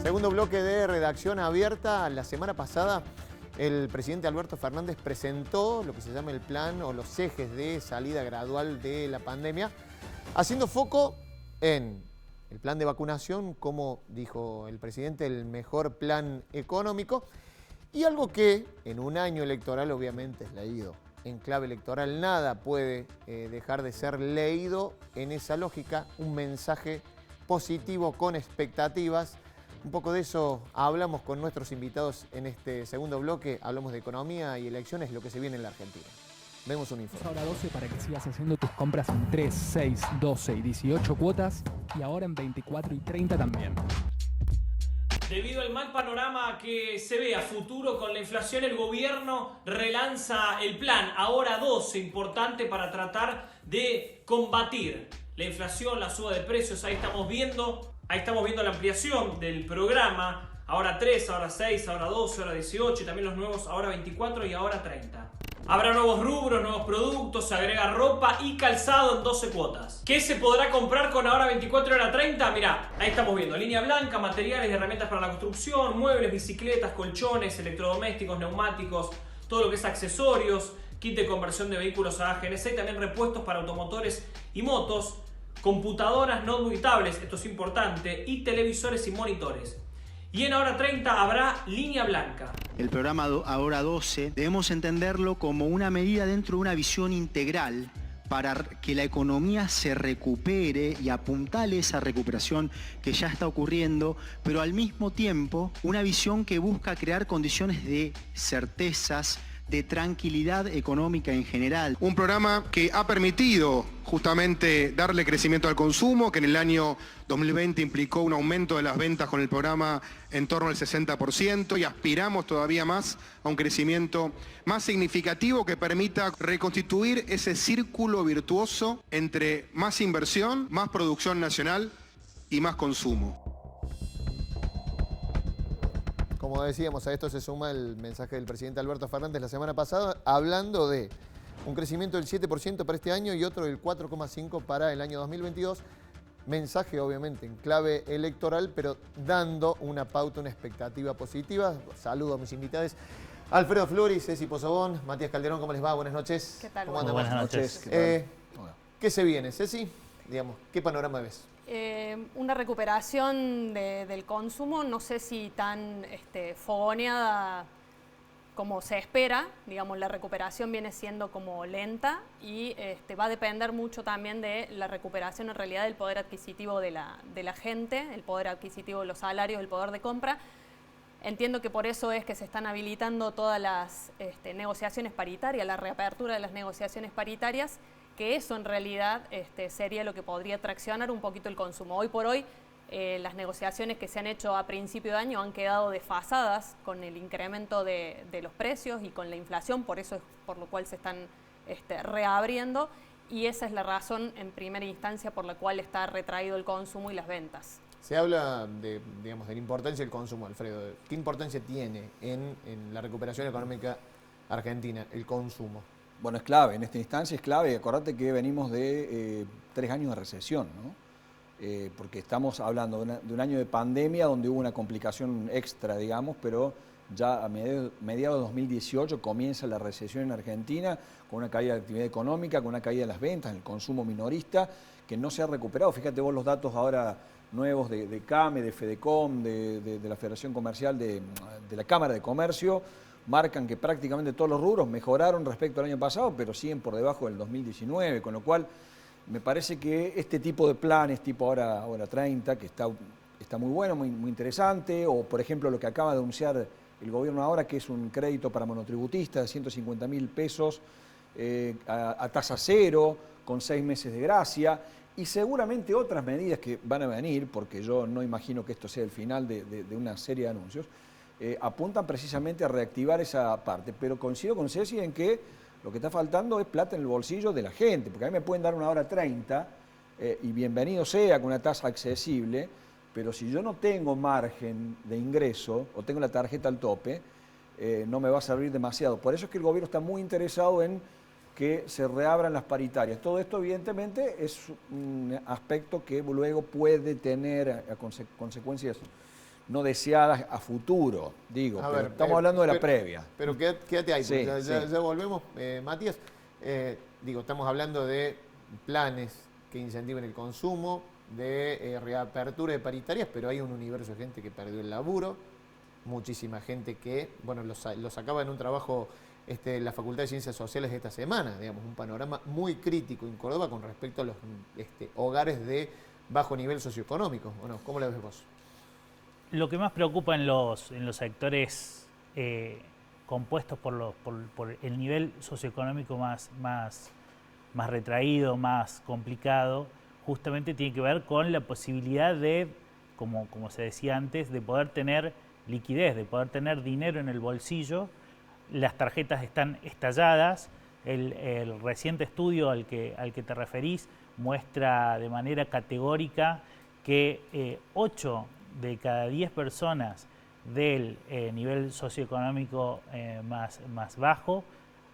Segundo bloque de Redacción Abierta. La semana pasada el presidente Alberto Fernández presentó lo que se llama el plan o los ejes de salida gradual de la pandemia, haciendo foco en el plan de vacunación, como dijo el presidente, el mejor plan económico, y algo que en un año electoral obviamente es leído. En clave electoral nada puede dejar de ser leído en esa lógica, un mensaje positivo con expectativas. Un poco de eso hablamos con nuestros invitados en este segundo bloque. Hablamos de economía y elecciones, lo que se viene en la Argentina. Vemos un informe. Ahora 12 para que sigas haciendo tus compras en 3, 6, 12 y 18 cuotas y ahora en 24 y 30 también. Debido al mal panorama que se ve a futuro con la inflación, el gobierno relanza el plan Ahora 12, importante para tratar de combatir la inflación, la suba de precios. Ahí estamos viendo la ampliación del programa Ahora 3, Ahora 6, Ahora 12, Ahora 18 y también los nuevos Ahora 24 y Ahora 30. Habrá nuevos rubros, nuevos productos, se agrega ropa y calzado en 12 cuotas. ¿Qué se podrá comprar con Ahora 24 y Ahora 30? Mirá, ahí estamos viendo línea blanca, materiales y herramientas para la construcción, muebles, bicicletas, colchones, electrodomésticos, neumáticos, todo lo que es accesorios, kit de conversión de vehículos a GNC, también repuestos para automotores y motos, computadoras, notebook y tablets, esto es importante, y televisores y monitores. Y en Ahora 30 habrá línea blanca. El programa Ahora 12 debemos entenderlo como una medida dentro de una visión integral para que la economía se recupere y apuntale esa recuperación que ya está ocurriendo, pero al mismo tiempo una visión que busca crear condiciones de certezas, de tranquilidad económica en general. Un programa que ha permitido justamente darle crecimiento al consumo, que en el año 2020 implicó un aumento de las ventas con el programa en torno al 60% y aspiramos todavía más a un crecimiento más significativo que permita reconstituir ese círculo virtuoso entre más inversión, más producción nacional y más consumo. Como decíamos, a esto se suma el mensaje del presidente Alberto Fernández la semana pasada, hablando de un crecimiento del 7% para este año y otro del 4,5% para el año 2022. Mensaje, obviamente, en clave electoral, pero dando una pauta, una expectativa positiva. Saludo a mis invitados. Alfredo Flores, Ceci Pozobón, Matías Calderón, ¿cómo les va? Buenas noches. ¿Qué tal? ¿Cómo andan? Buenas noches. ¿Qué se viene, Ceci? Digamos, ¿qué panorama ves? Una recuperación del consumo, no sé si tan fogoneada como se espera. Digamos, la recuperación viene siendo como lenta y va a depender mucho también de la recuperación en realidad del poder adquisitivo de la gente, el poder adquisitivo de los salarios, el poder de compra. Entiendo que por eso es que se están habilitando todas las negociaciones paritarias, la reapertura de las negociaciones paritarias, que eso en realidad sería lo que podría traccionar un poquito el consumo. Hoy por hoy las negociaciones que se han hecho a principio de año han quedado desfasadas con el incremento de los precios y con la inflación, por eso es por lo cual se están reabriendo, y esa es la razón en primera instancia por la cual está retraído el consumo y las ventas. Se habla de la importancia del consumo, Alfredo. ¿Qué importancia tiene en la recuperación económica argentina el consumo? Bueno, es clave, en esta instancia es clave. Acordate que venimos de 3 años de recesión, ¿no? Porque estamos hablando de un año de pandemia donde hubo una complicación extra, digamos, pero ya a mediados de 2018 comienza la recesión en Argentina con una caída de actividad económica, con una caída de las ventas, el consumo minorista, que no se ha recuperado. Fíjate vos los datos ahora nuevos de CAME, de FEDECOM, de la Federación Comercial, de la Cámara de Comercio, marcan que prácticamente todos los rubros mejoraron respecto al año pasado, pero siguen por debajo del 2019, con lo cual me parece que este tipo de planes, tipo Ahora 30, que está muy bueno, muy interesante, o por ejemplo lo que acaba de anunciar el gobierno ahora, que es un crédito para monotributistas de 150.000 pesos a tasa cero, con 6 meses de gracia, y seguramente otras medidas que van a venir, porque yo no imagino que esto sea el final de una serie de anuncios, apuntan precisamente a reactivar esa parte. Pero coincido con Ceci en que lo que está faltando es plata en el bolsillo de la gente, porque a mí me pueden dar una Hora 30 y bienvenido sea con una tasa accesible, pero si yo no tengo margen de ingreso o tengo la tarjeta al tope, no me va a servir demasiado. Por eso es que el gobierno está muy interesado en que se reabran las paritarias. Todo esto, evidentemente, es un aspecto que luego puede tener consecuencias no deseadas a futuro, digo, A pero ver, estamos hablando de la previa. Pero quédate ahí, Sí, porque sí. ya volvemos. Matías, estamos hablando de planes que incentiven el consumo, de reapertura de paritarias, pero hay un universo de gente que perdió el laburo, muchísima gente que, bueno, lo sacaba en un trabajo la Facultad de Ciencias Sociales esta semana, digamos, un panorama muy crítico en Córdoba con respecto a los hogares de bajo nivel socioeconómico, ¿o no? ¿Cómo lo ves vos? Lo que más preocupa en los sectores compuestos por el nivel socioeconómico más retraído, más complicado, justamente tiene que ver con la posibilidad de, como se decía antes, de poder tener liquidez, de poder tener dinero en el bolsillo. Las tarjetas están estalladas. El reciente estudio al que te referís muestra de manera categórica que 8 de cada 10 personas del nivel socioeconómico más bajo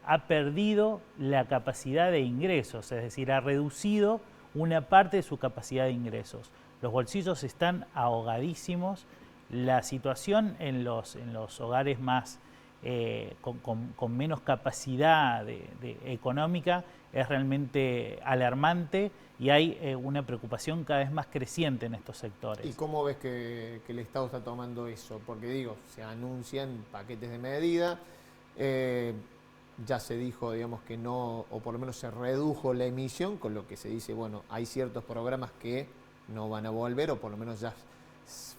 ha perdido la capacidad de ingresos, es decir, ha reducido una parte de su capacidad de ingresos. Los bolsillos están ahogadísimos. La situación en los hogares más con menos capacidad económica es realmente alarmante y hay una preocupación cada vez más creciente en estos sectores. ¿Y cómo ves que el Estado está tomando eso? Porque digo, se anuncian paquetes de medida, ya se dijo, digamos, que no, o por lo menos se redujo la emisión, con lo que se dice, bueno, hay ciertos programas que no van a volver, o por lo menos ya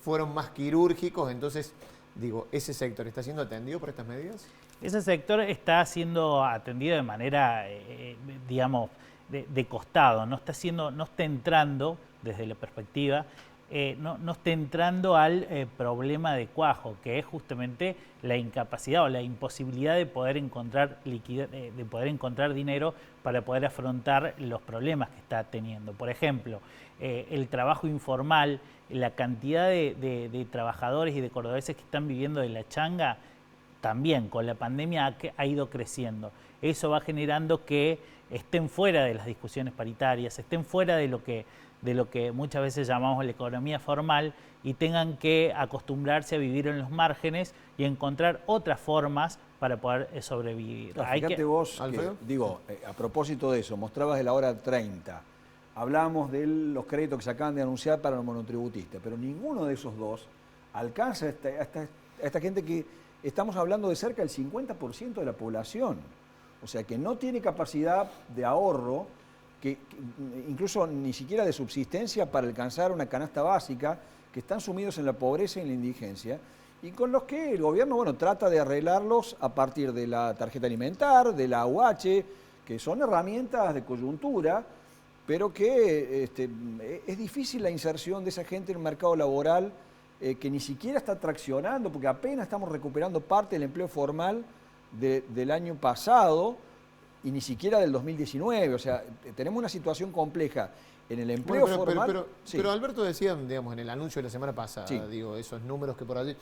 fueron más quirúrgicos, entonces, digo, ¿ese sector está siendo atendido por estas medidas? Ese sector está siendo atendido de manera, digamos, de costado, no está entrando desde la perspectiva, no está entrando al problema de cuajo, que es justamente la incapacidad o la imposibilidad de poder encontrar liquidez, de poder encontrar dinero para poder afrontar los problemas que está teniendo. Por ejemplo, el trabajo informal, la cantidad de trabajadores y de cordobeses que están viviendo de la changa, también con la pandemia ha ido creciendo. Eso va generando que estén fuera de las discusiones paritarias, estén fuera de lo que muchas veces llamamos la economía formal y tengan que acostumbrarse a vivir en los márgenes y encontrar otras formas para poder sobrevivir. Claro, fíjate vos, ¿Alfredo? A propósito de eso, mostrabas de la hora 30, hablábamos de los créditos que se acaban de anunciar para los monotributistas, pero ninguno de esos dos alcanza a esta gente que estamos hablando de cerca del 50% de la población, o sea que no tiene capacidad de ahorro, que incluso ni siquiera de subsistencia para alcanzar una canasta básica, que están sumidos en la pobreza y en la indigencia, y con los que el gobierno, bueno, trata de arreglarlos a partir de la tarjeta alimentar, de la AUH, que son herramientas de coyuntura, pero que es difícil la inserción de esa gente en el mercado laboral, que ni siquiera está traccionando, porque apenas estamos recuperando parte del empleo formal del año pasado y ni siquiera del 2019. O sea, tenemos una situación compleja en el empleo formal. Pero Alberto decía, digamos, en el anuncio de la semana pasada, Sí. digo, esos números que por allí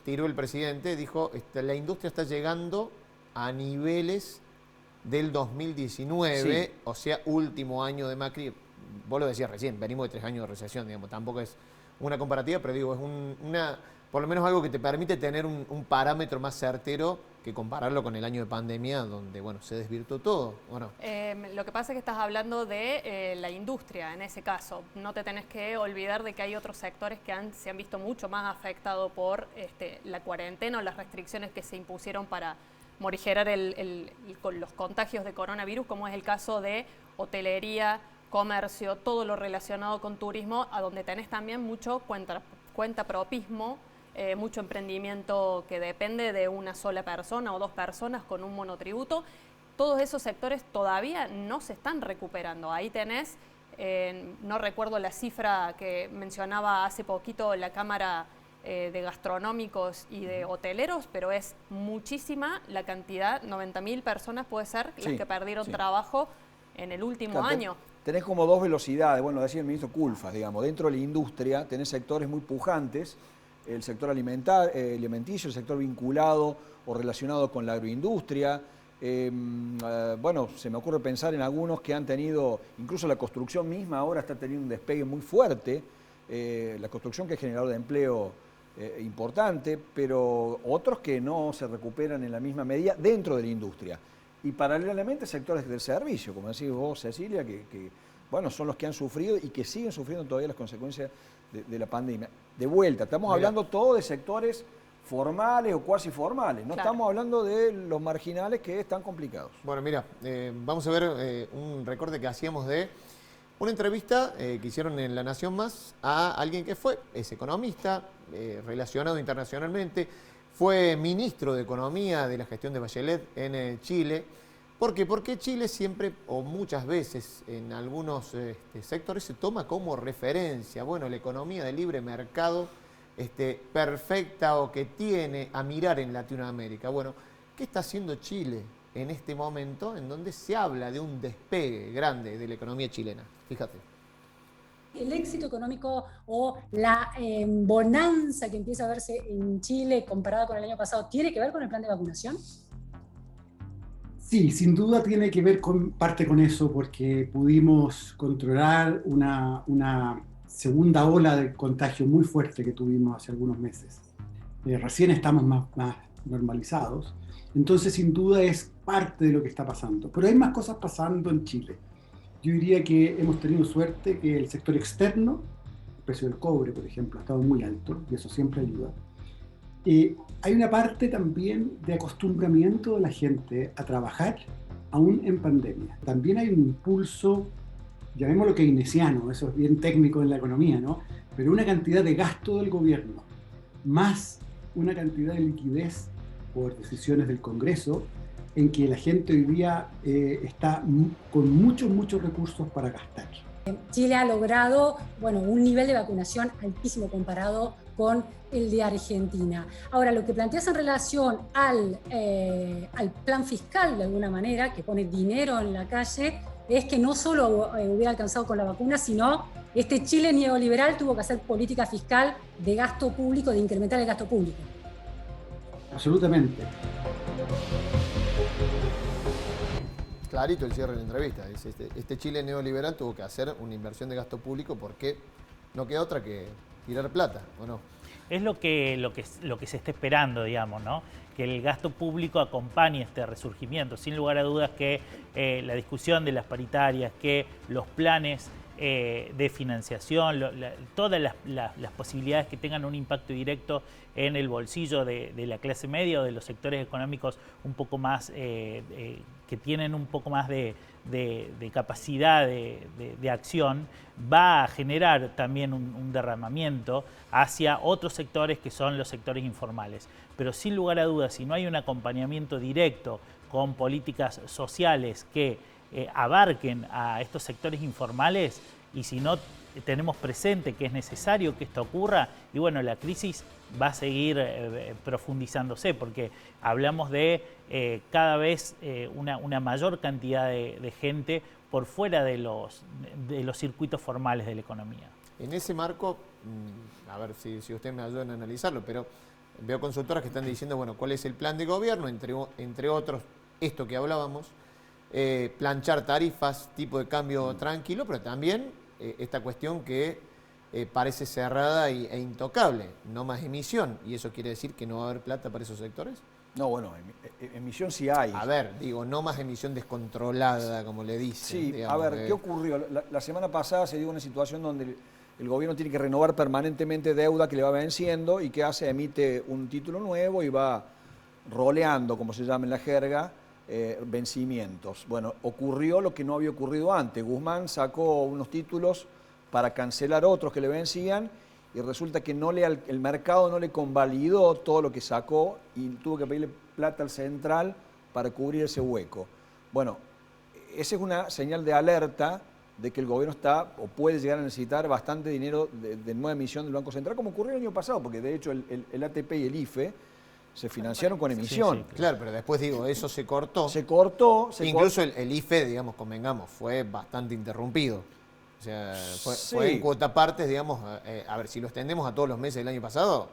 tiró el presidente, dijo, la industria está llegando a niveles del 2019, Sí. o sea, último año de Macri. Vos lo decías recién, venimos de 3 años de recesión, digamos, tampoco es una comparativa, pero digo, es por lo menos algo que te permite tener un parámetro más certero que compararlo con el año de pandemia, donde, bueno, se desvirtuó todo, ¿o no? Lo que pasa es que estás hablando de la industria en ese caso. No te tenés que olvidar de que hay otros sectores que se han visto mucho más afectados por la cuarentena o las restricciones que se impusieron para morigerar los contagios de coronavirus, como es el caso de hotelería, comercio, todo lo relacionado con turismo, a donde tenés también mucho cuentapropismo, mucho emprendimiento que depende de una sola persona o 2 personas con un monotributo. Todos esos sectores todavía no se están recuperando. Ahí tenés, no recuerdo la cifra que mencionaba hace poquito la Cámara de Gastronómicos y de Hoteleros, pero es muchísima la cantidad, 90.000 personas puede ser, Sí, las que perdieron sí. trabajo en el último Claro, año. Tenés como 2 velocidades, bueno, decía el ministro Culfas, digamos, dentro de la industria tenés sectores muy pujantes, el sector alimenticio, el sector vinculado o relacionado con la agroindustria. Bueno, se me ocurre pensar en algunos que han tenido, incluso la construcción misma ahora está teniendo un despegue muy fuerte, la construcción que es generador de empleo importante, pero otros que no se recuperan en la misma medida dentro de la industria. Y paralelamente sectores del servicio, como decís vos, Cecilia, que bueno, son los que han sufrido y que siguen sufriendo todavía las consecuencias de la pandemia. De vuelta, estamos hablando todo de sectores formales o cuasi formales, no estamos hablando de los marginales que están complicados. Bueno, mira, vamos a ver un recorte que hacíamos de una entrevista que hicieron en La Nación Más a alguien que es economista, relacionado internacionalmente, fue ministro de Economía de la gestión de Bachelet en Chile. ¿Por qué? Porque Chile siempre, o muchas veces, en algunos sectores se toma como referencia, bueno, la economía de libre mercado perfecta o que tiene a mirar en Latinoamérica. Bueno, ¿qué está haciendo Chile en este momento en donde se habla de un despegue grande de la economía chilena? Fíjate. El éxito económico o la bonanza que empieza a verse en Chile comparada con el año pasado, ¿tiene que ver con el plan de vacunación? Sí, sin duda tiene que ver parte con eso, porque pudimos controlar una segunda ola de contagio muy fuerte que tuvimos hace algunos meses. Recién estamos más normalizados, entonces sin duda es parte de lo que está pasando. Pero hay más cosas pasando en Chile. Yo diría que hemos tenido suerte que el sector externo, el precio del cobre, por ejemplo, ha estado muy alto, y eso siempre ayuda. Hay una parte también de acostumbramiento de la gente a trabajar, aún en pandemia. También hay un impulso, llamémoslo keynesiano, eso es bien técnico en la economía, ¿no? Pero una cantidad de gasto del gobierno, más una cantidad de liquidez por decisiones del Congreso, en que la gente hoy día está con muchos recursos para gastar. Chile ha logrado, bueno, un nivel de vacunación altísimo comparado con el de Argentina. Ahora, lo que planteas en relación al plan fiscal, de alguna manera, que pone dinero en la calle, es que no solo hubiera alcanzado con la vacuna, sino este Chile neoliberal tuvo que hacer política fiscal de gasto público, de incrementar el gasto público. Absolutamente. Clarito el cierre de la entrevista. Dice, este Chile neoliberal tuvo que hacer una inversión de gasto público porque no queda otra que tirar plata, ¿o no? Es lo que se está esperando, digamos, ¿no? Que el gasto público acompañe este resurgimiento. Sin lugar a dudas que la discusión de las paritarias, que los planes de financiación, todas las posibilidades que tengan un impacto directo en el bolsillo de la clase media o de los sectores económicos un poco más, que tienen un poco más de capacidad de acción, va a generar también un derramamiento hacia otros sectores que son los sectores informales. Pero sin lugar a dudas, si no hay un acompañamiento directo con políticas sociales que abarquen a estos sectores informales, y si no tenemos presente que es necesario que esto ocurra, y bueno, la crisis va a seguir profundizándose, porque hablamos de cada vez una mayor cantidad de gente por fuera de los circuitos formales de la economía. En ese marco, a ver si ustedes me ayudan a analizarlo, pero veo consultoras que están diciendo, bueno, ¿cuál es el plan de gobierno? Entre otros, esto que hablábamos, planchar tarifas, tipo de cambio tranquilo, pero también esta cuestión que parece cerrada e intocable, no más emisión, y eso quiere decir que no va a haber plata para esos sectores. No, bueno, emisión sí hay. A ver, digo, no más emisión descontrolada, como le dicen. Sí, digamos, a ver, ¿qué ocurrió? La semana pasada se dio una situación donde el gobierno tiene que renovar permanentemente deuda que le va venciendo, y ¿qué hace? Emite un título nuevo y va roleando, como se llama en la jerga, vencimientos. Bueno, ocurrió lo que no había ocurrido antes. Guzmán sacó unos títulos para cancelar otros que le vencían, y resulta que el mercado no le convalidó todo lo que sacó y tuvo que pedirle plata al central para cubrir ese hueco. Bueno, esa es una señal de alerta de que el gobierno está o puede llegar a necesitar bastante dinero de nueva emisión del Banco Central, como ocurrió el año pasado, porque de hecho el ATP y el IFE se financiaron con emisión. Sí, claro, pero después digo, eso se cortó. Incluso el IFE, digamos, convengamos, fue bastante interrumpido. O sea, fue en cuotapartes, digamos, a ver, si lo extendemos a todos los meses del año pasado,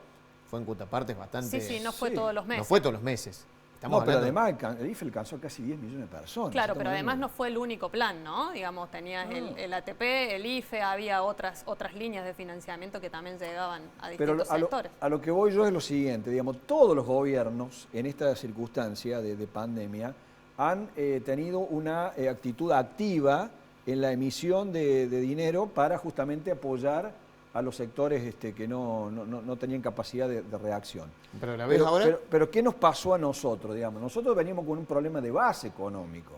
fue en cuotapartes bastante... Sí, no fue todos los meses. No fue todos los meses. estamos pero hablando... además el IFE alcanzó casi 10 millones de personas. Claro, pero además no fue el único plan, ¿no? Digamos, tenías el ATP, el IFE, había otras líneas de financiamiento que también llegaban a distintos sectores. A lo que voy yo es lo siguiente, digamos, todos los gobiernos en esta circunstancia de pandemia han tenido una actitud activa en la emisión de dinero para justamente apoyar a los sectores que no tenían capacidad de reacción. ¿Pero la ves ahora? Pero ¿qué nos pasó a nosotros? Digamos? Nosotros venimos con un problema de base económico,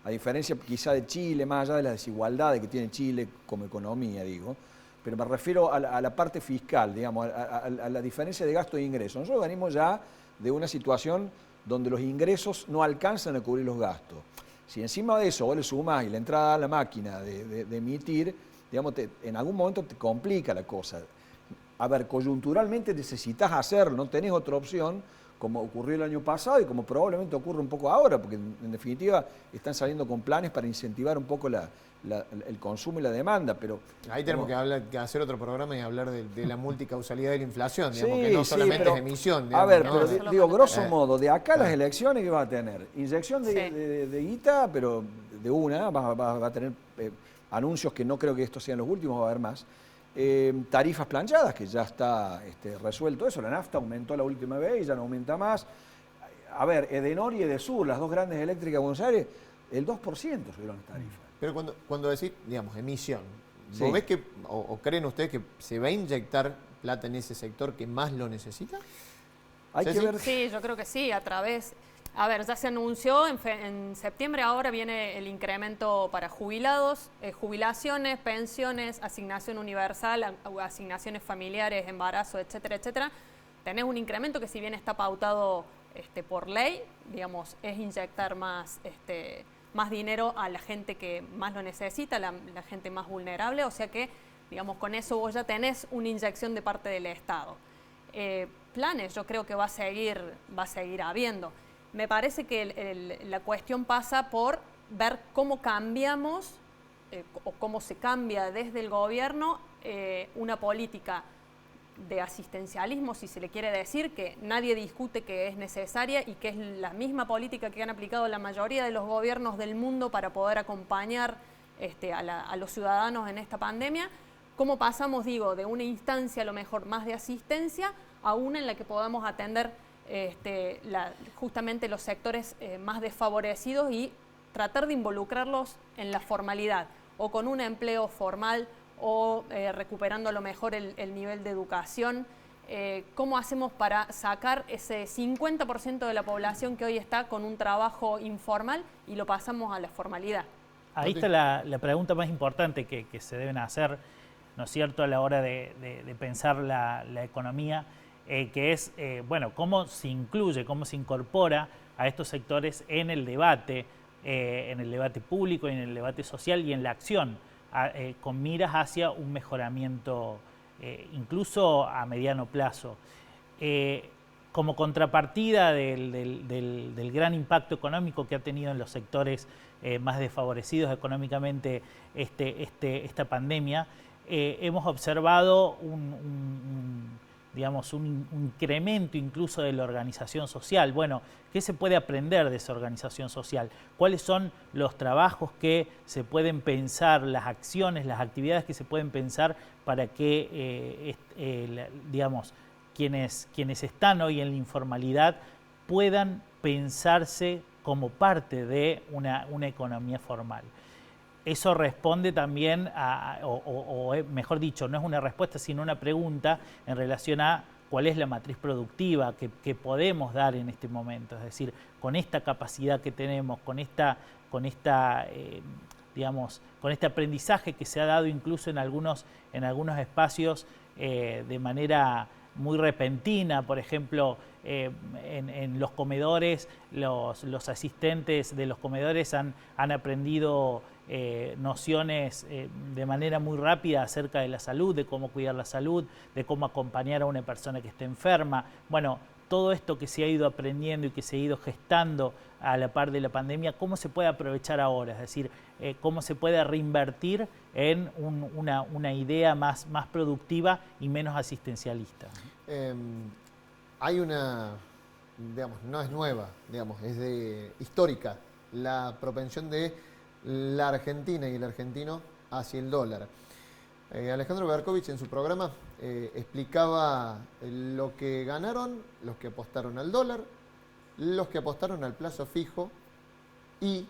a diferencia quizá de Chile, más allá de las desigualdades que tiene Chile como economía, digo, pero me refiero a la parte fiscal, digamos, a la diferencia de gasto e ingresos. Nosotros venimos ya de una situación donde los ingresos no alcanzan a cubrir los gastos. Si encima de eso vos le sumás y la entrada a la máquina de emitir, digamos, en algún momento te complica la cosa. A ver, coyunturalmente necesitas hacerlo, no tenés otra opción, como ocurrió el año pasado y como probablemente ocurre un poco ahora, porque en definitiva están saliendo con planes para incentivar un poco el consumo y la demanda. Pero ahí tenemos que hacer otro programa y hablar de la multicausalidad de la inflación, digamos, que no solamente es emisión. Digamos, a ver, ¿no? pero digo, grosso modo, de acá a las elecciones, ¿qué va a tener? Inyección de guita, pero de una, va a tener anuncios que no creo que estos sean los últimos, va a haber más. Tarifas planchadas, que ya está resuelto eso. La nafta aumentó la última vez y ya no aumenta más. A ver, Edenor y Edesur, las dos grandes eléctricas de Buenos Aires, el 2% subieron las tarifas. Pero cuando decís, digamos, emisión, ¿vos ves que, o creen ustedes que se va a inyectar plata en ese sector que más lo necesita? Hay que ver. Sí, yo creo que sí, a través... A ver, ya se anunció, en septiembre ahora viene el incremento para jubilados, jubilaciones, pensiones, asignación universal, asignaciones familiares, embarazo, etcétera, etcétera. Tenés un incremento que si bien está pautado por ley, digamos, es inyectar más dinero a la gente que más lo necesita, la gente más vulnerable, o sea que, digamos, con eso vos ya tenés una inyección de parte del Estado. Planes yo creo que va a seguir habiendo. Me parece que la cuestión pasa por ver cómo cambiamos o cómo se cambia desde el gobierno una política de asistencialismo, si se le quiere decir, que nadie discute que es necesaria y que es la misma política que han aplicado la mayoría de los gobiernos del mundo para poder acompañar a los ciudadanos en esta pandemia. ¿Cómo pasamos, digo, de una instancia a lo mejor más de asistencia a una en la que podamos atender justamente los sectores más desfavorecidos y tratar de involucrarlos en la formalidad o con un empleo formal o recuperando a lo mejor el nivel de educación? ¿Cómo hacemos para sacar ese 50% de la población que hoy está con un trabajo informal y lo pasamos a la formalidad? Ahí está la pregunta más importante que se deben hacer, ¿no es cierto?, a la hora de pensar la economía, que es, bueno, cómo se incluye, cómo se incorpora a estos sectores en el debate público, en el debate social y en la acción, con miras hacia un mejoramiento incluso a mediano plazo. Como contrapartida del gran impacto económico que ha tenido en los sectores más desfavorecidos económicamente esta pandemia, hemos observado un incremento incluso de la organización social. Bueno, ¿qué se puede aprender de esa organización social? ¿Cuáles son los trabajos que se pueden pensar, las acciones, las actividades que se pueden pensar para que, quienes están hoy en la informalidad puedan pensarse como parte de una economía formal? Eso responde también mejor dicho, no es una respuesta, sino una pregunta en relación a cuál es la matriz productiva que podemos dar en este momento. Es decir, con esta capacidad que tenemos, con este aprendizaje que se ha dado incluso en algunos espacios de manera muy repentina. Por ejemplo, en los comedores, los asistentes de los comedores han aprendido nociones de manera muy rápida acerca de la salud, de cómo cuidar la salud, de cómo acompañar a una persona que esté enferma. Bueno, todo esto que se ha ido aprendiendo y que se ha ido gestando a la par de la pandemia, ¿cómo se puede aprovechar ahora? Es decir, ¿cómo se puede reinvertir en una idea más productiva y menos asistencialista? Hay una digamos, no es nueva, digamos, es histórica, la propensión de la Argentina y el argentino hacia el dólar. Alejandro Berkovich en su programa explicaba lo que ganaron los que apostaron al dólar, los que apostaron al plazo fijo y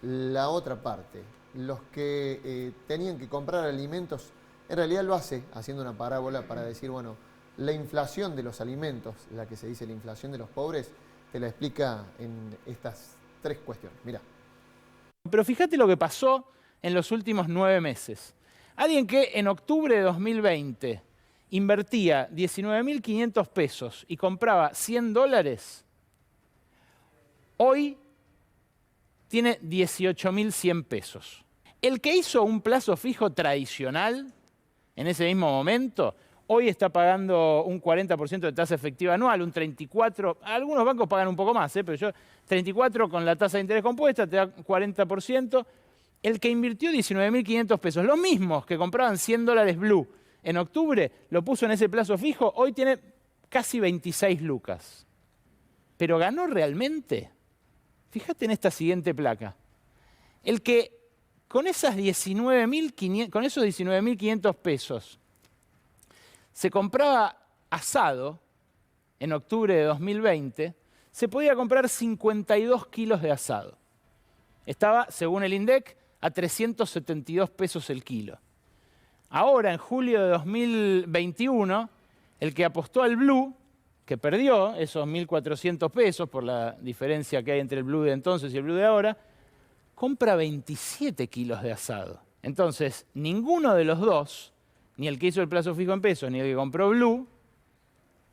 la otra parte, los que tenían que comprar alimentos. En realidad lo hace haciendo una parábola para decir, bueno, la inflación de los alimentos, la que se dice la inflación de los pobres, te la explica en estas 3 cuestiones. Mirá. Pero fíjate lo que pasó en los últimos 9 meses. Alguien que en octubre de 2020 invertía 19.500 pesos y compraba $100, hoy tiene 18.100 pesos. El que hizo un plazo fijo tradicional en ese mismo momento, hoy está pagando un 40% de tasa efectiva anual, un 34%, algunos bancos pagan un poco más, pero yo 34% con la tasa de interés compuesta te da 40%. El que invirtió 19.500 pesos, los mismos que compraban $100 blue en octubre, lo puso en ese plazo fijo, hoy tiene casi 26 lucas. ¿Pero ganó realmente? Fíjate en esta siguiente placa. El que con esos 19.500 pesos se compraba asado en octubre de 2020, se podía comprar 52 kilos de asado. Estaba, según el INDEC, a 372 pesos el kilo. Ahora, en julio de 2021, el que apostó al blue, que perdió esos 1.400 pesos por la diferencia que hay entre el blue de entonces y el blue de ahora, compra 27 kilos de asado. Entonces, ninguno de los dos, ni el que hizo el plazo fijo en pesos, ni el que compró blue,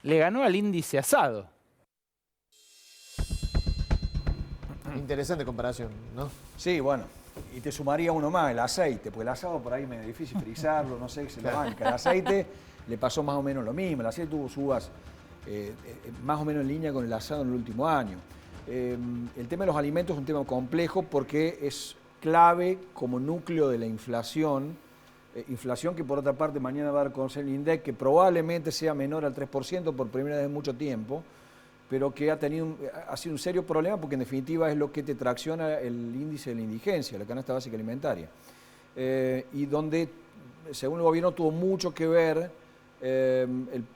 le ganó al índice asado. Interesante comparación, ¿no? Sí, bueno. Y te sumaría uno más, el aceite, porque el asado por ahí me es difícil frizarlo, no sé, se lo banca. El aceite le pasó más o menos lo mismo. El aceite tuvo subas más o menos en línea con el asado en el último año. El tema de los alimentos es un tema complejo porque es clave como núcleo de la inflación. Inflación que por otra parte mañana va a dar conocer el INDEC, que probablemente sea menor al 3% por primera vez en mucho tiempo, pero que ha sido un serio problema porque en definitiva es lo que te tracciona el índice de la indigencia, la canasta básica alimentaria. Y donde, según el gobierno, tuvo mucho que ver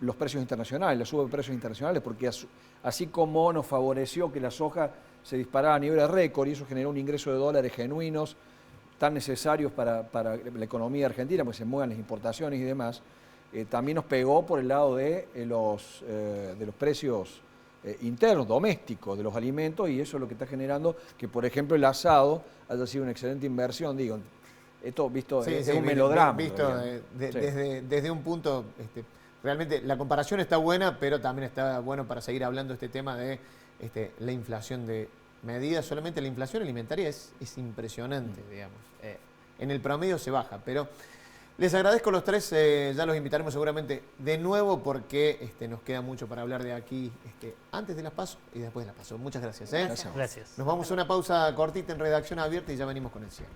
los precios internacionales, la suba de precios internacionales, porque así como nos favoreció que la soja se disparara a niveles récord y eso generó un ingreso de dólares genuinos tan necesarios para la economía argentina, porque se muevan las importaciones y demás, también nos pegó por el lado de los precios internos, domésticos de los alimentos, y eso es lo que está generando que, por ejemplo, el asado haya sido una excelente inversión. Digo, esto visto es un melodrama. Visto desde un punto, realmente la comparación está buena, pero también está bueno para seguir hablando este tema de la inflación de medidas. Solamente la inflación alimentaria es impresionante, digamos. En el promedio se baja, pero les agradezco los 3, ya los invitaremos seguramente de nuevo porque nos queda mucho para hablar de aquí antes de las PASO y después de las PASO. Muchas gracias. Gracias. Nos vamos a una pausa cortita en Redacción Abierta y ya venimos con el cierre.